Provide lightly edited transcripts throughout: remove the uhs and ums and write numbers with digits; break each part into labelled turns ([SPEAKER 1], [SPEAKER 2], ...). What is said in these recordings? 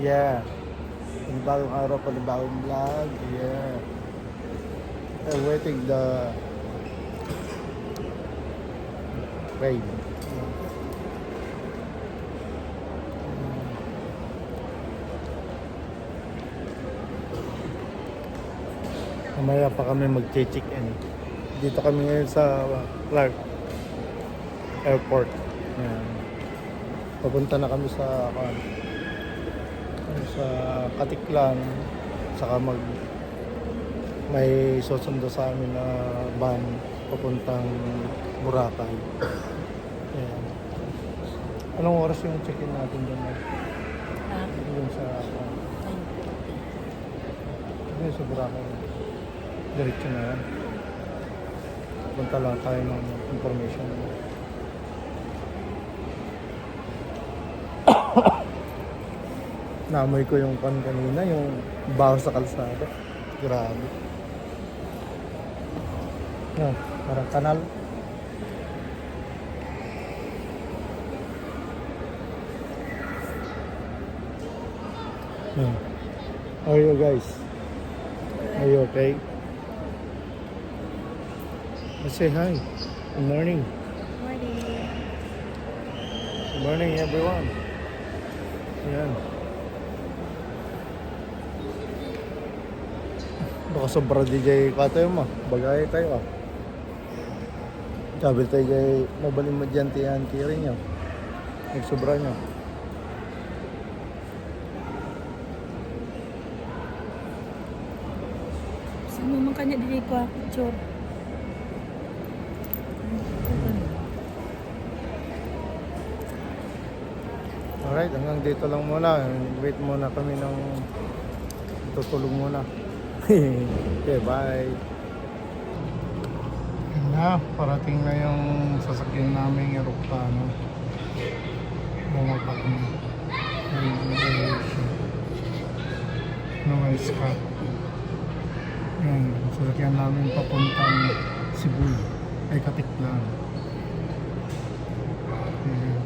[SPEAKER 1] Yeah. Panibagong araw, panibagong vlog. Yeah. I'm waiting the rain. Mamaya pa kami mag-check-in. Dito kami ngayon sa Clark Airport. Yan. Papunta na kami sa Katiklan. Saka may susundo sa amin na van papuntang Boracay. Yan. Anong oras yung check-in natin doon? Doon sa sa Boracay. Diretso na yan. Punta lang tayo ng information. Naamoy ko yung kanina, yung baho sa kalsada. Grabe. Yan, parang kanal. Yan. How are you guys? Are you okay? Let's say hi. Good morning.
[SPEAKER 2] Morning.
[SPEAKER 1] Good morning everyone. Yan. Baka sobra DJ katayo mo. Bagay tayo ah. Sabi tayo kay mabalin mo dyan tiyan rin nyo. Nagsobra nyo.
[SPEAKER 2] Saan naman kanya dili ko picture?
[SPEAKER 1] Alright, hanggang dito lang muna. Wait muna kami ng tutulog muna. Okay, bye. Yun na, parating na yung sasakyan naming aeroplano. Bumaba kami. Noise ka. Yan, sasakyan namin papuntang Cebu. Ay, Katiklan. Yan.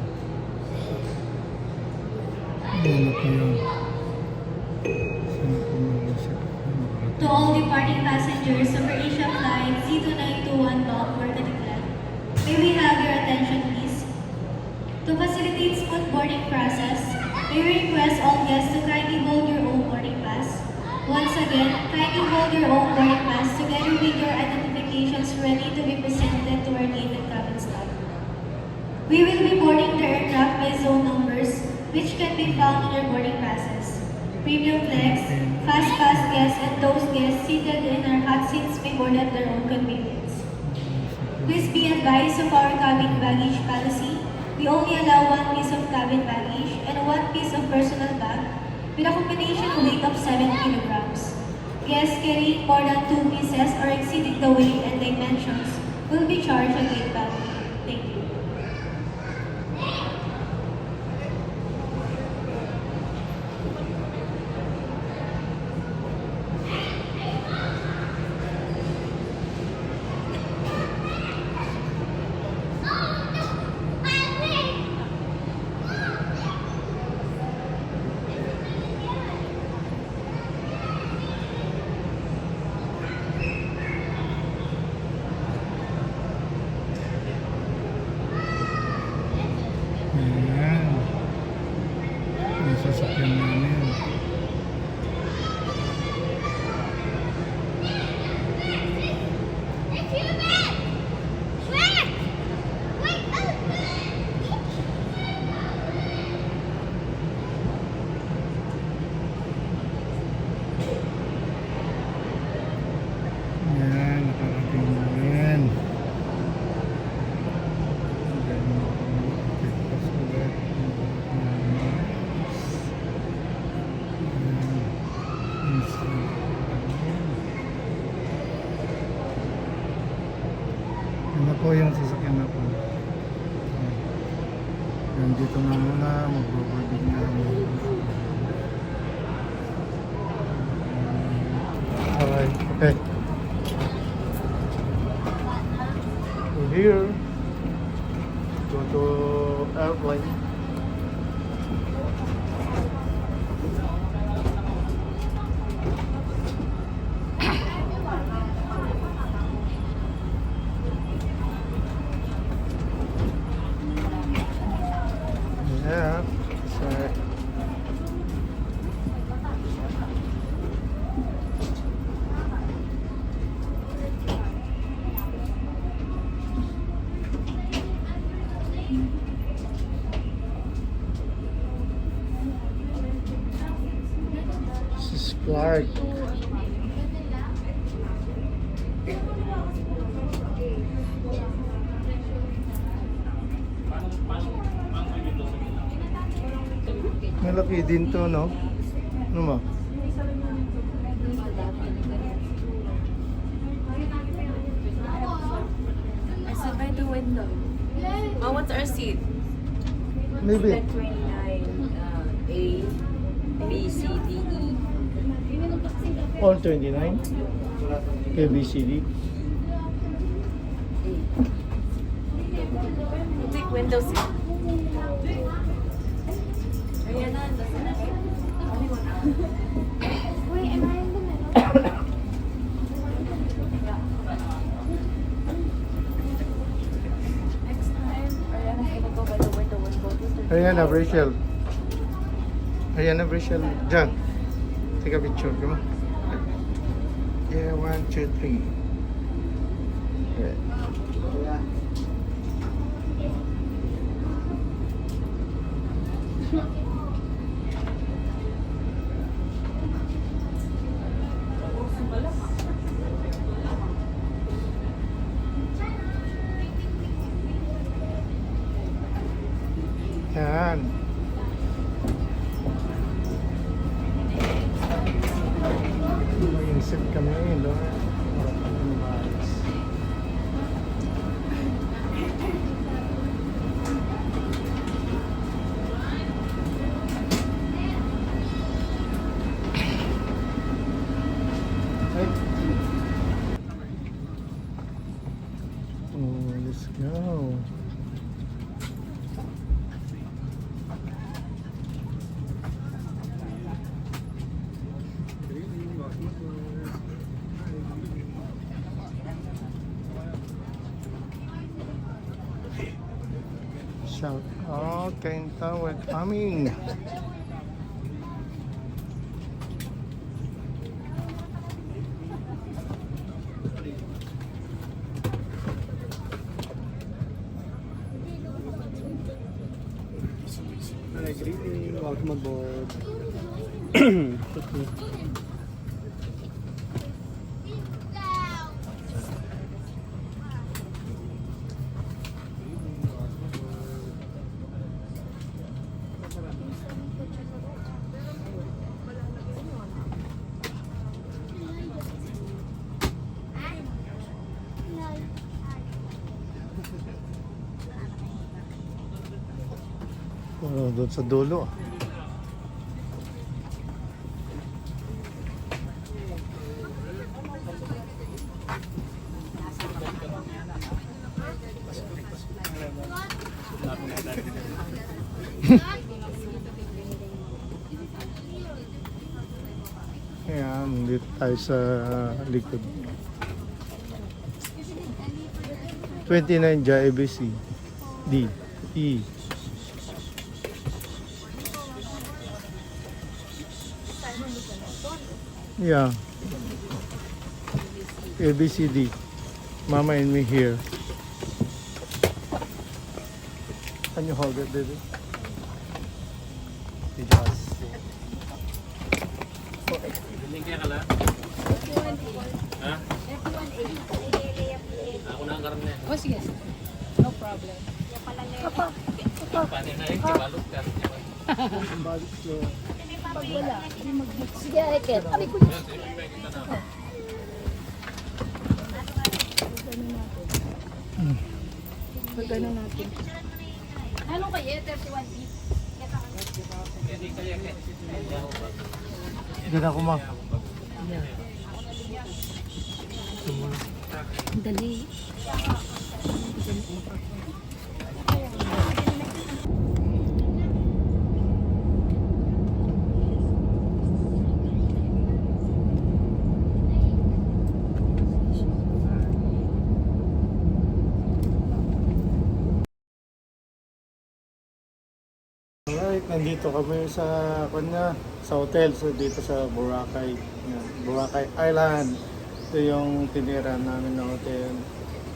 [SPEAKER 1] Yan na po yun. Saan po mag-isip?
[SPEAKER 3] To all departing passengers of Asia Flight C2921 bound for Katiklan, may we have your attention please? To facilitate smooth boarding process, may we request all guests to kindly hold your own boarding pass. Once again, kindly hold your own boarding pass together with your identifications ready to be presented to our gate and cabin staff. We will be boarding the aircraft by zone numbers, which can be found in your boarding passes. Premium flex, fast pass guests, and those guests seated in our hot seats may board at their own convenience. Please be advised of our cabin baggage policy. We only allow one piece of cabin baggage and one piece of personal bag with a combination weight of 7 kilograms. Guests carrying more than 2 pieces or exceeding the weight and dimensions will be charged a gate bag fee. Thank you.
[SPEAKER 1] Ayan. Yung sasakyan namin. Ayan, nakarating namin. Yan na po yung sasakyan na po. Yan, dito na muna, mag-boarding na. Alright, okay. We're here. Go to airplane. Clark. Malaki din to, no? Ano mo?
[SPEAKER 2] I said by the window. Oh, what's our seat?
[SPEAKER 1] Maybe.
[SPEAKER 2] 29, A, B, C, D, E.
[SPEAKER 1] All 29? KBCD.
[SPEAKER 2] We'll take window seat. Ayan na,
[SPEAKER 3] Wait, am I in the middle?
[SPEAKER 2] next time, Ariana's gonna go by the window and go to the...
[SPEAKER 1] Ayan na, Rachel. Ayan na, Rachel. Diyan. Take a picture. Come on. Yeah, 1, 2, 3. Yeah. Yan. Mag-insip kami, Lord. Oh, let's go. Shout out, Kenta, we're coming.
[SPEAKER 4] Hi, good evening. Welcome aboard.
[SPEAKER 1] Oh, doon sa dulo. Ayan, dito tayo sa likod. 29 dyan, ABC. D. E. Yeah. ABCD. Mama and me here. Can you hold it, baby?
[SPEAKER 2] Oh, sige. No problem. Pag wala, hindi mag-mix. Sige, Eket. Abi ko na. Pagano natin.
[SPEAKER 3] Ano kayo? 31 feet?
[SPEAKER 1] Hindi na ako ma.
[SPEAKER 2] Dali.
[SPEAKER 1] Alright, nandito kami sa hotel, so dito sa Boracay. Yan, Boracay Island. Ito yung tinira namin na hotel.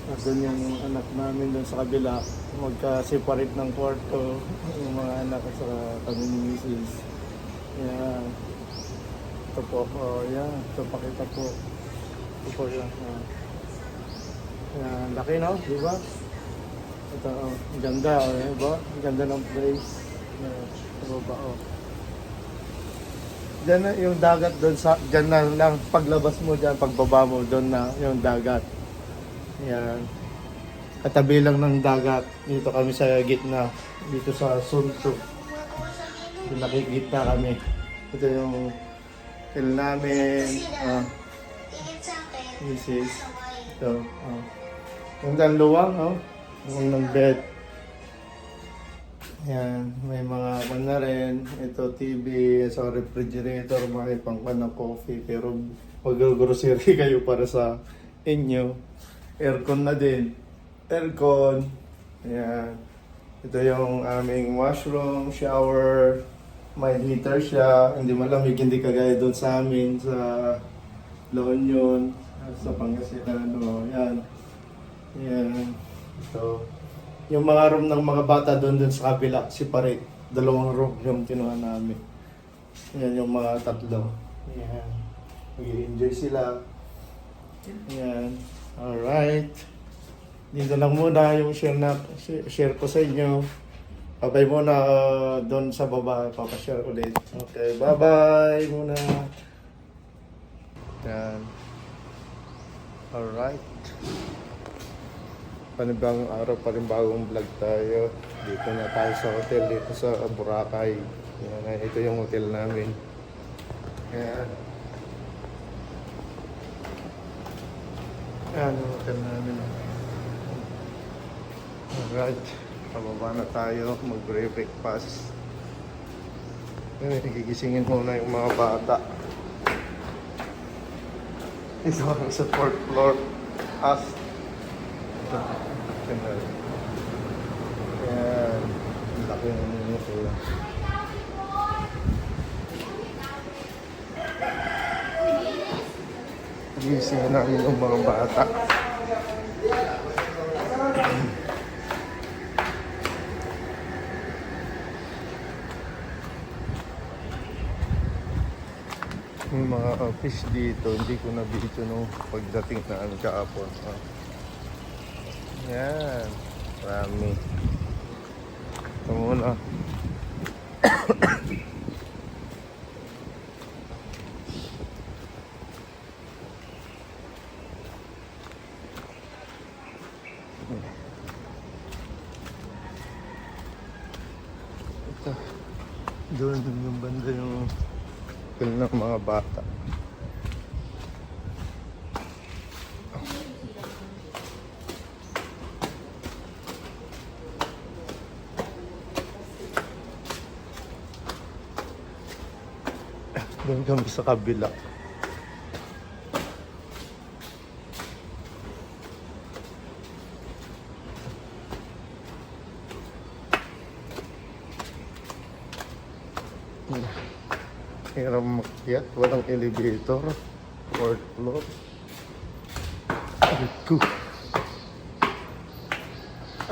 [SPEAKER 1] At doon yung anak namin doon sa kabila. Magka-separate ng kwarto. Yung mga anak at saka kami ni Mrs. Yan. Ito Ito po, oh, yan. Ito pakita po. Ito po yan. Yan, laki no, di ba? Ito, oh, ganda, oh, di ba? Ganda ng place. Yan, ito ba, oh. Diyan na yung dagat doon sa, diyan na lang, paglabas mo diyan, pagbaba mo doon na yung dagat. Yan. Katabi lang ng dagat. Dito kami sa gitna, dito sa Sunto. Yung nakikita kami. Ito yung hotel namin. This is ito. Gandang luwang, oh. Luwang ng bed. Yan, may mga pan na rin. Ito TV, sa refrigerator, may pangpan ng coffee. Pero mag-grocery kayo para sa inyo. Aircon na din. Aircon. Yan. Ito yung aming washroom, shower. May heater siya. Hindi malamig, hindi kagaya doon sa amin sa La Union, sa Pangasinan. Yan. Yan. Ito. Yung mga room ng mga bata doon sa kabila, separate. 2 room yung kinuha namin. Yan yung mga tatlo. Yan. Mag-i-enjoy sila. Yan. Alright. Dito lang muna yung share ko sa inyo. Babay muna doon sa baba. Papashare ulit. Okay, bye-bye muna. Yan. Alright. Panibang araw pa rin bagong vlog tayo. Dito na tayo sa hotel, dito sa Boracay. Yan, ito yung hotel namin. Yan. Yan yung hotel namin. Alright. Pababa na tayo. Mag-breakfast. Yan, gigisingin muna yung mga bata. Ito ang sa 4th floor. Yan. Laki ng minuto. Gising namin yung mga bata. May mga fish dito. Hindi ko na video nung pagdating na kahapon. Yan. Marami. Ito muna. Ito. Doon yung banda yung hotel ng mga bata. Doon kami sa kabila. Hirap makyat, walang elevator. 4th floor.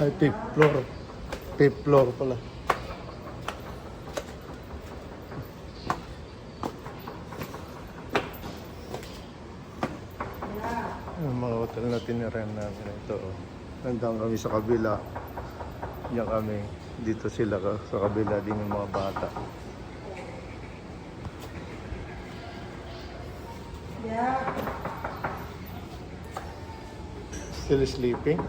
[SPEAKER 1] Ay, 5th floor. 5th floor pala. Yung mga hotel na tiniran namin ito. Nandang kami sa kabila. Diyan kami. Dito sila sa kabila din yung mga bata. Still sleeping?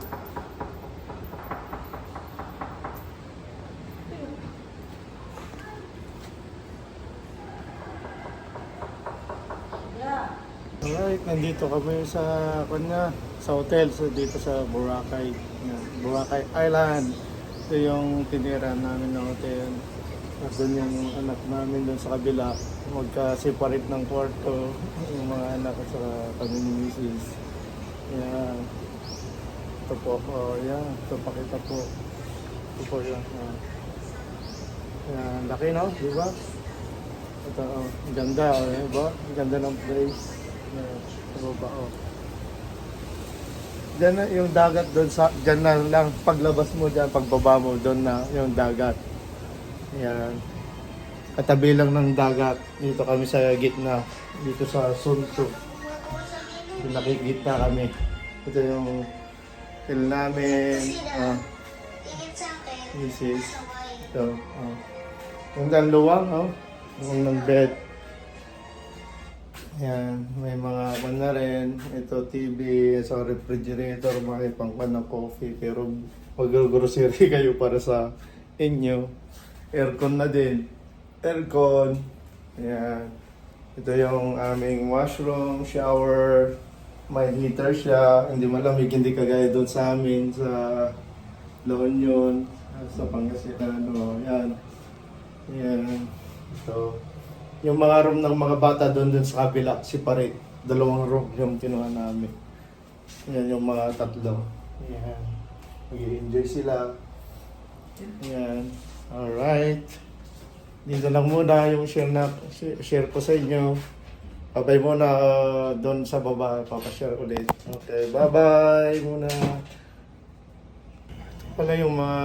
[SPEAKER 1] Alright, nandito kami sa hotel dito sa Boracay. Yan, Boracay Island. Ito yung tinira namin na hotel. At doon yung anak namin doon sa kabila. Magka-separate ng kwarto. Yung mga anak at sa kami ni Mrs. Yan. Ito po. Oh, yan. Ito pakita po. Ito po yan. Yan. Laki no? Di ba? Ito, oh. Ganda. Oh, di ba? Ganda ng place. Yan. Ito ba? Oh. Diyan na yung dagat doon sa, diyan na lang, paglabas mo diyan, pagbaba mo doon na yung dagat. Yan. katabi lang ng dagat. Dito kami sa gitna, dito sa Sunto. Dito nakikita kami. Ito yung hotel namin. This is ito. Yung luwang, yung ng bed. Yan, may mga na rin. Ito TV, sa refrigerator, may pangpan ng coffee. Pero mag-grocery kayo para sa inyo. Aircon na din. Aircon. Yan. Ito yung aming washroom, shower. May heater siya. Hindi malamig, hindi kagaya doon sa amin sa La Union, sa Pangasinan. Yan. Yan. Ito. Yung mga room ng mga bata doon sa kabila, separate. 2 room yung kinuha namin. Yan yung mga 3. Yan. Mag-i-enjoy sila. Yan. Alright. Dito lang muna yung share ko sa inyo. Babay muna doon sa baba. Papashare ulit. Okay, bye-bye muna. Ito pala yung mga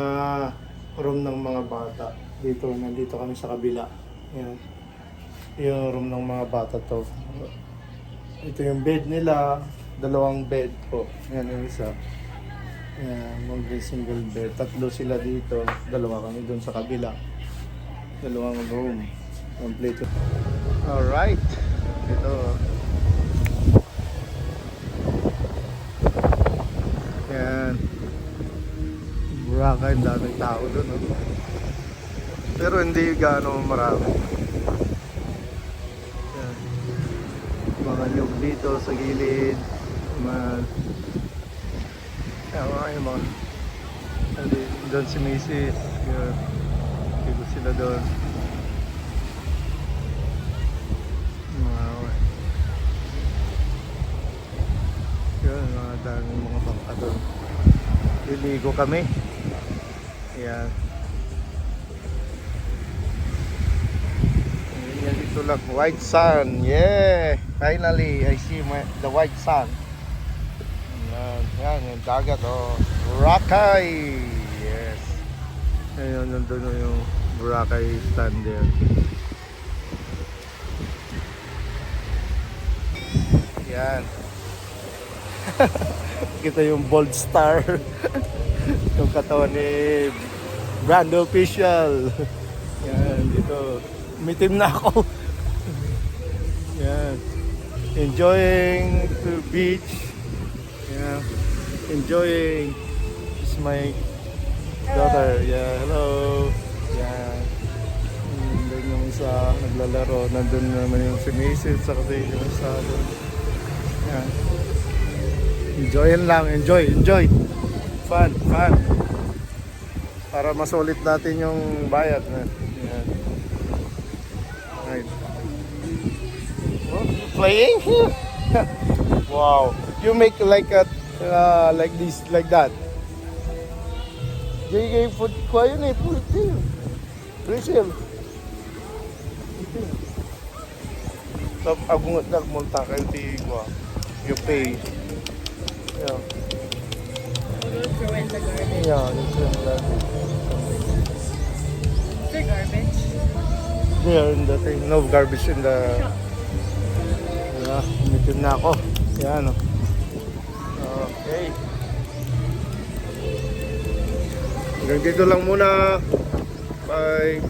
[SPEAKER 1] room ng mga bata. Nandito kami sa kabila. Yan. Yung room ng mga bata to. Ito yung bed nila. 2 bed po. Yan yung isa. Yan, single bed. 3 sila dito. 2 kami doon sa kabila. 2 room. Complete. Alright. Ito. Yan. Boracay, daming tao doon. Pero hindi gaano marami. Mga nyug dito sa gilid, doon si Mrs. Yun. Dito sila doon. Yun, mga daming mga bangka doon. Liligo kami. Ayan. Yan dito lang, white sun. Yeah! Finally, I see the white sun. Yan, yung dagat, Boracay! Yes! Ayun, nandun yung Boracay stand there. Yan. Kita yung bold star. Yung katawan ni Brando Official. Yan, dito. Umitim na ako. Yan. Enjoying the beach. Yeah. Enjoying. This is my daughter. Yeah, hello. Yeah. Doon yung isa naglalaro. Nandun naman yung si Mason sa kasi yung isa doon. Yeah. Enjoyin lang. Enjoy. Fun. Para masulit natin yung bayad. Yeah. Right. Playing here? Wow. You make like this, like that. JJ food ko yun Brazil. So, agungot na multa kayo tigwa. You pay. Yeah.
[SPEAKER 2] Throw in the garbage.
[SPEAKER 1] Yeah, it's in garbage.
[SPEAKER 2] Is there garbage?
[SPEAKER 1] There in the thing. No garbage in the... Umitim na ako. Yan, Okay. Hanggang dito lang muna. Bye.